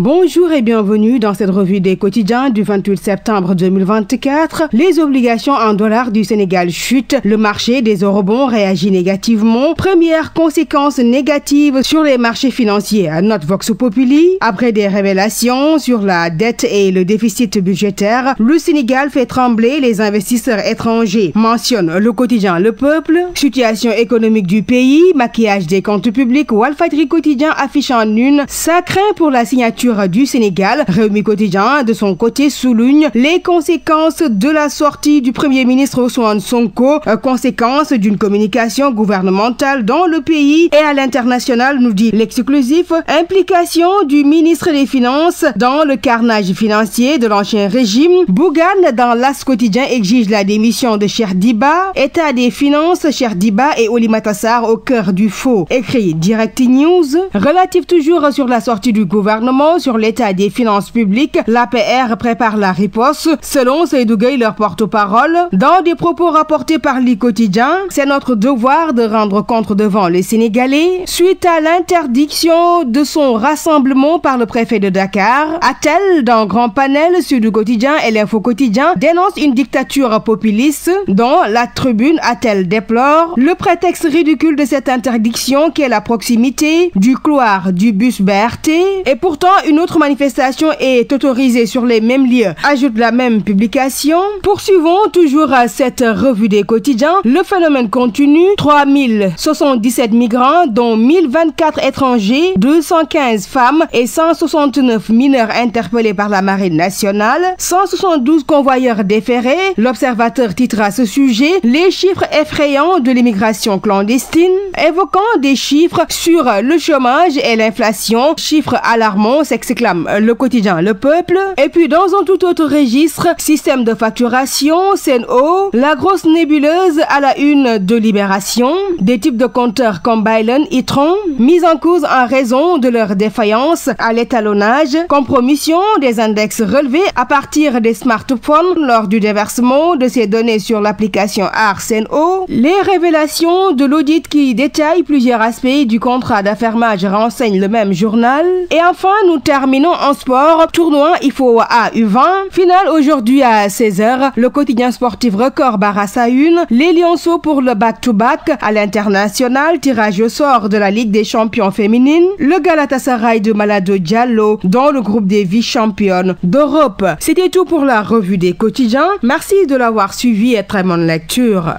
Bonjour et bienvenue dans cette revue des quotidiens du 28 septembre 2024. Les obligations en dollars du Sénégal chutent. Le marché des eurobonds réagit négativement. Première conséquence négative sur les marchés financiers. Note Vox Populi. Après des révélations sur la dette et le déficit budgétaire, le Sénégal fait trembler les investisseurs étrangers. Mentionne le quotidien Le Peuple. Situation économique du pays. Maquillage des comptes publics. Walfadjri quotidien affiche en une. Ça craint pour la signature du Sénégal. Rewmi quotidien de son côté souligne les conséquences de la sortie du Premier ministre Ousmane Sonko, conséquences d'une communication gouvernementale dans le pays et à l'international, nous dit l'exclusif. Implication du ministre des Finances dans le carnage financier de l'ancien régime. Bougane dans l'As quotidien exige la démission de Cheikh Diba. État des finances, Cheikh Diba et Oulimata Sarr au cœur du faux. Écrit Direct News. Relatif toujours sur la sortie du gouvernement sur l'état des finances publiques, l'APR prépare la riposte, selon Seydou Gueye, leur porte-parole. Dans des propos rapportés par l'I Quotidien, c'est notre devoir de rendre compte devant les Sénégalais suite à l'interdiction de son rassemblement par le préfet de Dakar. A-t-elle, dans grand panel, Sud Quotidien et l'Info Quotidien dénonce une dictature populiste dont la Tribune a-t-elle déplore le prétexte ridicule de cette interdiction qui est la proximité du couloir du bus BRT. Et pourtant, une autre manifestation est autorisée sur les mêmes lieux, ajoute la même publication. Poursuivons toujours à cette revue des quotidiens. Le phénomène continue. 3077 migrants, dont 1024 étrangers, 215 femmes et 169 mineurs interpellés par la Marine nationale. 172 convoyeurs déférés. L'Observateur titre à ce sujet les chiffres effrayants de l'immigration clandestine, évoquant des chiffres sur le chômage et l'inflation. Chiffres alarmants, s'exclame le quotidien Le Peuple. Et puis dans un tout autre registre, système de facturation, Sen'Eau, la grosse nébuleuse à la une de Libération. Des types de compteurs comme Bylan, Itron, mis en cause en raison de leur défaillance à l'étalonnage. Compromission des index relevés à partir des smartphones lors du déversement de ces données sur l'application AR Sen'Eau. Les révélations de l'audit qui détaille plusieurs aspects du contrat d'affermage renseigne le même journal. Et enfin, nous terminons en sport. Tournoi IFOA U20. Finale aujourd'hui à 16h. Le quotidien sportif Record barre à une. Les Lionceaux pour le back-to-back à l'international. Tirage au sort de la Ligue des champions féminines. Le Galatasaray de Malado Diallo dans le groupe des vice-championnes d'Europe. C'était tout pour la revue des quotidiens. Merci de l'avoir suivi et très bonne lecture.